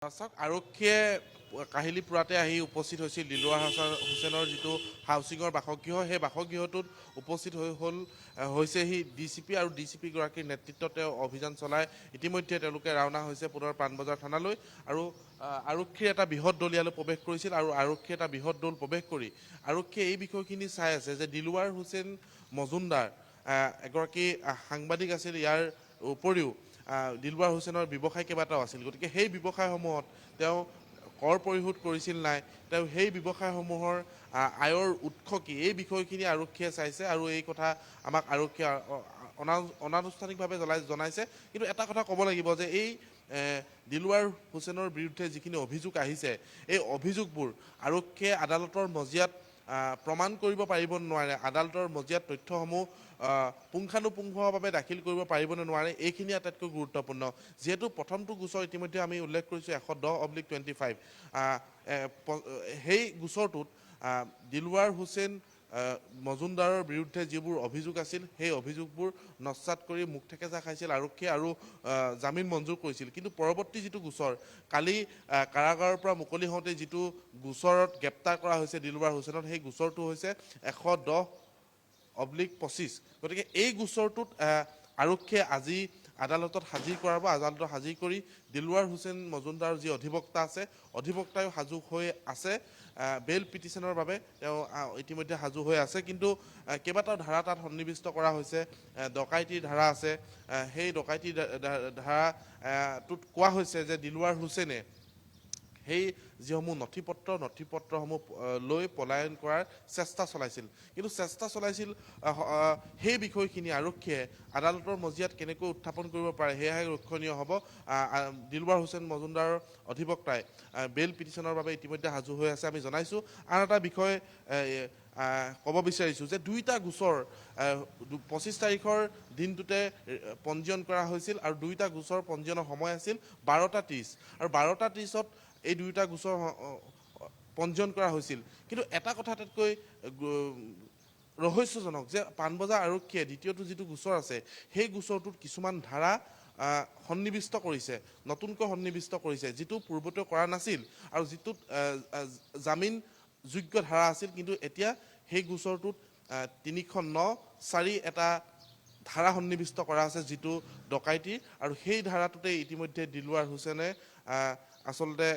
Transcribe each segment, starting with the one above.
চাওক আৰক্ষীয়ে কাহিলীপুৰাতে আহি উপস্থিত হৈছিল দিলৱাৰ হুছেইনৰ যিটো হাউচিঙৰ বাসগৃহ সেই বাসগৃহটোত উপস্থিত হৈছেহি DCP আৰু DCP গৰাকীৰ নেতৃত্বত তেওঁ অভিযান চলাই ইতিমধ্যে তেওঁলোকে ৰাওনা হৈছে পুনৰ পাণবজাৰ থানালৈ আৰু আৰক্ষীৰ এটা বৃহৎ দল ইয়ালৈ প্ৰৱেশ কৰিছিল আৰু আৰক্ষীয়ে এটা বৃহৎ দল প্ৰৱেশ কৰি আৰক্ষীয়ে এই বিষয়খিনি চাই আছে যে দিলৱাৰ হুছেইন মজুমদাৰ এগৰাকী সাংবাদিক আছিল ইয়াৰ উপৰিও দিলৱাৰ হুছেইনৰ ব্যৱসায় কেইবাটাও আছিল গতিকে সেই ব্যৱসায়সমূহত তেওঁ কৰ পৰিশোধ কৰিছিল নাই তেওঁ সেই ব্যৱসায়সমূহৰ আয়ৰ উৎস কি এই বিষয়খিনি আৰক্ষীয়ে চাইছে আৰু এই কথা আমাক আৰক্ষীয়ে অনানুষ্ঠানিকভাৱে জনাইছে কিন্তু এটা কথা ক'ব লাগিব যে এই দিলৱাৰ হুছেইনৰ বিৰুদ্ধে যিখিনি অভিযোগ আহিছে এই অভিযোগবোৰ আৰক্ষীয়ে আদালতৰ মজিয়াত প্ৰমাণ কৰিব পাৰিব নোৱাৰে আদালতৰ মজিয়াত তথ্যসমূহ পুংখানুপুংখভাৱে দাখিল কৰিব পাৰিবনে নোৱাৰে এইখিনি আটাইতকৈ গুৰুত্বপূৰ্ণ যেহেতু প্ৰথমটো গোচৰ ইতিমধ্যে আমি উল্লেখ কৰিছোঁ 110/25 সেই গোচৰটোত দিলৱাৰ হুছেইন মজুমদাৰৰ বিৰুদ্ধে যিবোৰ অভিযোগ আছিল সেই অভিযোগবোৰ নস্যাৎ কৰি মুখ থেকেচা খাইছিল আৰক্ষীয়ে আৰু জামিন মঞ্জুৰ কৰিছিল কিন্তু পৰৱৰ্তী যিটো গোচৰ কালি কাৰাগাৰৰ পৰা মুকলি হওঁতে যিটো গোচৰত গ্ৰেপ্তাৰ কৰা হৈছে দিলৱাৰ হুছেইনক সেই গোচৰটো হৈছে 110/25 গতিকে এই গোচৰটোত আৰক্ষীয়ে আজি আদালতত হাজিৰ কৰাব আদালতত হাজিৰ কৰি দিলৱাৰ হুছেইন মজুমদাৰৰ যি অধিবক্তা আছে অধিবক্তায়ো সাজু হৈ আছে বেল পিটিশ্যনৰ বাবে তেওঁ ইতিমধ্যে সাজু হৈ আছে কিন্তু কেইবাটাও ধাৰা তাত সন্নিৱিষ্ট কৰা হৈছে ডকাইতিৰ ধাৰা আছে সেই ডকাইতিৰ ধাৰাটোত কোৱা হৈছে যে দিলৱাৰ হুছেইনে সেই যিসমূহ নথিপত্ৰসমূহ লৈ পলায়ন কৰাৰ চেষ্টা চলাইছিল কিন্তু চেষ্টা চলাইছিল সেই বিষয়খিনি আৰক্ষীয়ে আদালতৰ মজিয়াত কেনেকৈ উত্থাপন কৰিব পাৰে সেয়াহে লক্ষণীয় হ'ব দিলৱাৰ হুছেইন মজুমদাৰৰ অধিবক্তাই বেল পিটিশ্যনৰ বাবে ইতিমধ্যে সাজু হৈ আছে আমি জনাইছোঁ আন এটা বিষয় ক'ব বিচাৰিছোঁ যে দুইটা গোচৰ 25 তাৰিখৰ দিনটোতে পঞ্জীয়ন কৰা হৈছিল আৰু দুইটা গোচৰ পঞ্জীয়নৰ সময় আছিল 12:30 আৰু 12:30ত এই দুইটা গোচৰ পঞ্জীয়ন কৰা হৈছিল কিন্তু এটা কথা আটাইতকৈ ৰহস্যজনক যে পাণবজাৰ আৰক্ষীয়ে দ্বিতীয়টো যিটো গোচৰ আছে সেই গোচৰটোত কিছুমান ধাৰা সন্নিৱিষ্ট কৰিছে নতুনকৈ সন্নিৱিষ্ট কৰিছে যিটো পূৰ্বতে কৰা নাছিল আৰু যিটোত জামিনযোগ্য ধাৰা আছিল কিন্তু এতিয়া সেই গোচৰটোত 309(4) এটা ধাৰা সন্নিৱিষ্ট কৰা আছে যিটো ডকাইতিৰ আৰু সেই ধাৰাটোতে ইতিমধ্যে দিলৱাৰ হুছেইনে আচলতে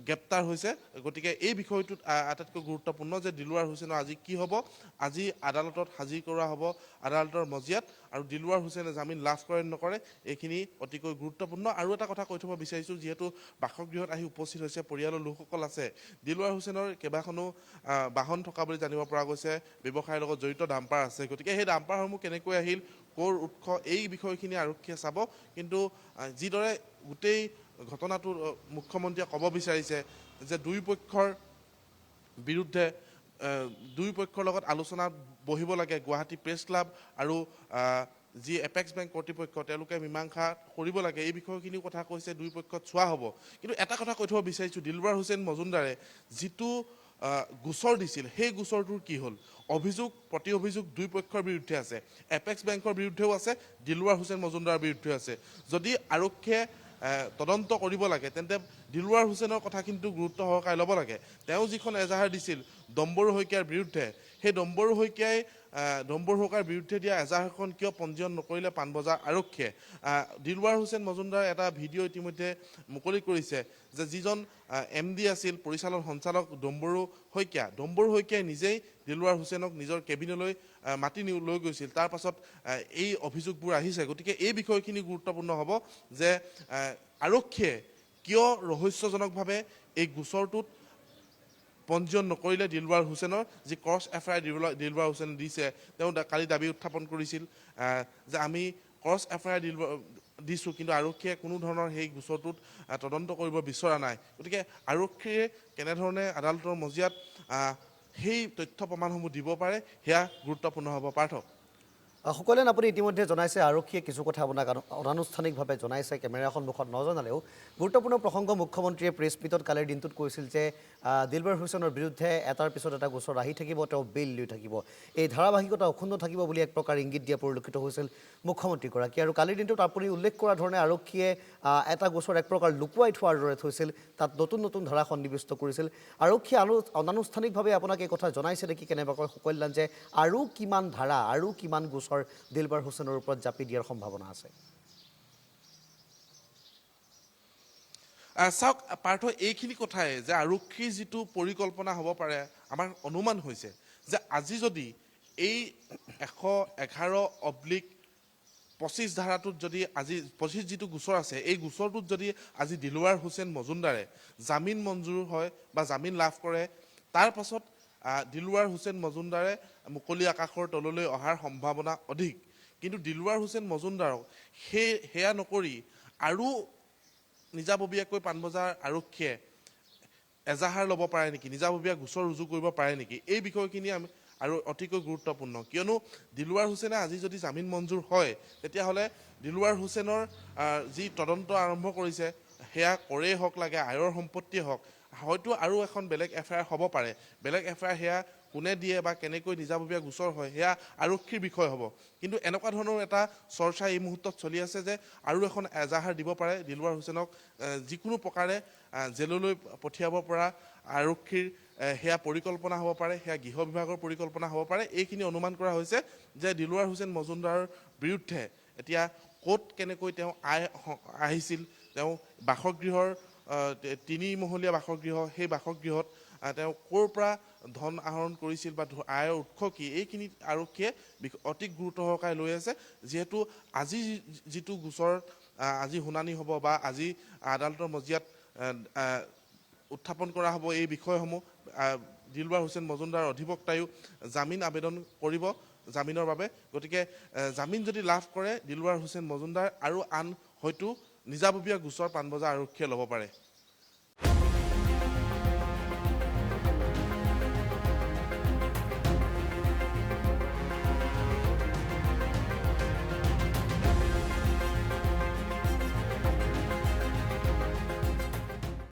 গ্ৰেপ্তাৰ হৈছে গতিকে এই বিষয়টোত আটাইতকৈ গুৰুত্বপূৰ্ণ যে দিলৱাৰ হুছেইনৰ আজি কি হ'ব আজি আদালতত হাজিৰ কৰোৱা হ'ব আদালতৰ মজিয়াত আৰু দিলৱাৰ হুছেইনে জামিন লাভ কৰে নকৰে এইখিনি অতিকৈ গুৰুত্বপূৰ্ণ আৰু এটা কথা কৈ থ'ব বিচাৰিছোঁ যিহেতু বাসগৃহত আহি উপস্থিত হৈছে পৰিয়ালৰ লোকসকল আছে দিলৱাৰ হুছেইনৰ কেইবাখনো বাহন থকা বুলি জানিব পৰা গৈছে ব্যৱসায়ৰ লগত জড়িত ডাম্পাৰ আছে গতিকে সেই ডাম্পাৰসমূহ কেনেকৈ আহিল ক'ৰ উৎস এই বিষয়খিনি আৰক্ষীয়ে চাব কিন্তু যিদৰে গোটেই ঘটনাটো মুখ্যমন্ত্ৰীয়ে ক'ব বিচাৰিছে যে দুই পক্ষৰ বিৰুদ্ধে দুই পক্ষৰ লগত আলোচনা বহিব লাগে গুৱাহাটী প্ৰেছ ক্লাব আৰু যি এপেক্স বেংক কৰ্তৃপক্ষ তেওঁলোকে মীমাংসা কৰিব লাগে এই বিষয়খিনিৰ কথা কৈছে দুই পক্ষত চোৱা হ'ব কিন্তু এটা কথা কৈ থ'ব বিচাৰিছোঁ দিলৱাৰ হুছেইন মজুমদাৰে যিটো গোচৰ দিছিল সেই গোচৰটোৰ কি হ'ল অভিযোগ প্ৰতি অভিযোগ দুই পক্ষৰ বিৰুদ্ধে আছে এপেক্স বেংকৰ বিৰুদ্ধেও আছে দিলৱাৰ হুছেইন মজুমদাৰৰ বিৰুদ্ধেও আছে যদি আৰক্ষীয়ে তদন্ত কৰিব লাগে তেন্তে দিলৱাৰ হুছেইনৰ কথা কিন্তু গুৰুত্ব সহকাৰে ল'ব লাগে তেওঁ যিখন এজাহাৰ দিছিল ডম্বৰু শইকীয়াৰ বিৰুদ্ধে সেই ডম্বৰু শইকীয়াৰ বিৰুদ্ধে দিয়া এজাহাৰখন কিয় পঞ্জীয়ন নকৰিলে পাণবজাৰ আৰক্ষীয়ে দিলৱাৰ হুছেইন মজুমদাৰ এটা ভিডিঅ' ইতিমধ্যে মুকলি কৰিছে যে যিজন MD আছিল পৰিচালন সঞ্চালক ডম্বৰু শইকীয়াই নিজেই দিলৱাৰ হুছেইনক নিজৰ কেবিনলৈ মাতি লৈ গৈছিল তাৰ পাছত এই অভিযোগবোৰ আহিছে গতিকে এই বিষয়খিনি গুৰুত্বপূৰ্ণ হ'ব যে আৰক্ষীয়ে কিয় ৰহস্যজনকভাৱে এই গোচৰটোত পঞ্জীয়ন নকৰিলে দিলৱাৰ হুছেইনৰ যি ক্ৰছ FIR দিলৱাৰ হুছেইনে দিছে তেওঁ কালি দাবী উত্থাপন কৰিছিল যে আমি ক্ৰছ FIR দিছোঁ কিন্তু আৰক্ষীয়ে কোনো ধৰণৰ সেই গোচৰটোত তদন্ত কৰিব বিচৰা নাই গতিকে আৰক্ষীয়ে কেনেধৰণে আদালতৰ মজিয়াত সেই তথ্য প্ৰমাণসমূহ দিব পাৰে সেয়া গুৰুত্বপূৰ্ণ হ'ব পাৰ্থ সকলেন আপুনি ইতিমধ্যে জনাইছে আৰক্ষীয়ে কিছু কথা আপোনাক অনানুষ্ঠানিকভাৱে জনাইছে কেমেৰাৰ সন্মুখত নজনালেও গুৰুত্বপূৰ্ণ প্ৰসংগ মুখ্যমন্ত্ৰীয়ে প্ৰেছ মিটত কালিৰ দিনটোত কৈছিল যে দিলবাৰ হুছেইনৰ বিৰুদ্ধে এটাৰ পিছত এটা গোচৰ আহি থাকিব তেওঁ বেইল লৈ থাকিব এই ধাৰাবাহিকতা অক্ষুণ্ণ থাকিব বুলি এক প্ৰকাৰ ইংগিত দিয়া পৰিলক্ষিত হৈছিল মুখ্যমন্ত্ৰীগৰাকী আৰু কালিৰ দিনটোত আপুনি উল্লেখ কৰা ধৰণে আৰক্ষীয়ে এটা গোচৰ এক প্ৰকাৰ লুকুৱাই থোৱাৰ দৰে থৈছিল তাত নতুন নতুন ধাৰা সন্নিৱিষ্ট কৰিছিল আৰক্ষীয়ে অনানুষ্ঠানিকভাৱে আপোনাক এই কথা জনাইছে নেকি কেনেবাকৈ সকল্যাণ যে আৰু কিমান ধাৰা আৰু কিমান গোচৰ দিলবাৰ হুছেইনৰ ওপৰত জাপি দিয়াৰ সম্ভাৱনা আছে চাওক পাৰ্থ এইখিনি কথাই যে আৰক্ষীৰ যিটো পৰিকল্পনা হ'ব পাৰে আমাৰ অনুমান হৈছে যে আজি যদি এই 111/25 ধাৰাটোত যদি আজি 25 যিটো গোচৰ আছে এই গোচৰটোত যদি আজি দিলৱাৰ হুছেইন মজুমদাৰে জামিন মঞ্জুৰ হয় বা জামিন লাভ কৰে তাৰ পাছত দিলৱাৰ হুছেইন মজুমদাৰে মুকলি আকাশৰ তললৈ অহাৰ সম্ভাৱনা অধিক কিন্তু দিলৱাৰ হুছেইন মজুমদাৰক সেয়া নকৰি আৰু নিজাববীয়াকৈ পাণবজাৰ আৰক্ষীয়ে এজাহাৰ ল'ব পাৰে নেকি নিজাববীয়া গোচৰ ৰুজু কৰিব পাৰে নেকি এই বিষয়খিনি আমি আৰু অতিকৈ গুৰুত্বপূৰ্ণ কিয়নো দিলৱাৰ হুছেইনে আজি যদি জামিন মঞ্জুৰ হয় তেতিয়াহ'লে দিলৱাৰ হুছেইনৰ যি তদন্ত আৰম্ভ কৰিছে সেয়া কৰেই হওক লাগে আয়ৰ সম্পত্তিয়ে হওক হয়তো আৰু এখন বেলেগ এফআইআৰ হ'ব পাৰে বেলেগ এফআইআৰ সেয়া কোনে দিয়ে বা কেনেকৈ নিজাববীয়া গোচৰ হয় সেয়া আৰক্ষীৰ বিষয় হ'ব কিন্তু এনেকুৱা ধৰণৰ এটা চৰ্চা এই মুহূৰ্তত চলি আছে যে আৰু এখন এজাহাৰ দিব পাৰে দিলৱাৰ হুছেইনক যিকোনো প্ৰকাৰে জেললৈ পঠিয়াব পৰা আৰক্ষীৰ সেয়া পৰিকল্পনা হ'ব পাৰে সেয়া গৃহ বিভাগৰ পৰিকল্পনা হ'ব পাৰে এইখিনি অনুমান কৰা হৈছে যে দিলৱাৰ হুছেইন মজুমদাৰৰ বিৰুদ্ধে এতিয়া ক'ত কেনেকৈ তেওঁ আহিছিল তেওঁ বাসগৃহৰ 3মহলীয়া বাসগৃহ সেই বাসগৃহত তেওঁ ক'ৰ পৰা ধন আহৰণ কৰিছিল বা আয়ৰ উৎস কি এইখিনি আৰক্ষীয়ে অতি গুৰুত্ব সহকাৰে লৈ আছে যিহেতু আজি যিটো গোচৰ আজি শুনানি হ'ব বা আজি আদালতৰ মজিয়াত উত্থাপন কৰা হ'ব এই বিষয়সমূহ দিলৱাৰ হুছেইন মজুমদাৰৰ অধিবক্তায়ো জামিন আবেদন কৰিব জামিনৰ বাবে গতিকে জামিন যদি লাভ কৰে দিলৱাৰ হুছেইন মজুমদাৰ আৰু আন হয়তো নিজাববীয়া গোচৰ পাণবজাৰ আৰক্ষীয়ে ল'ব পাৰে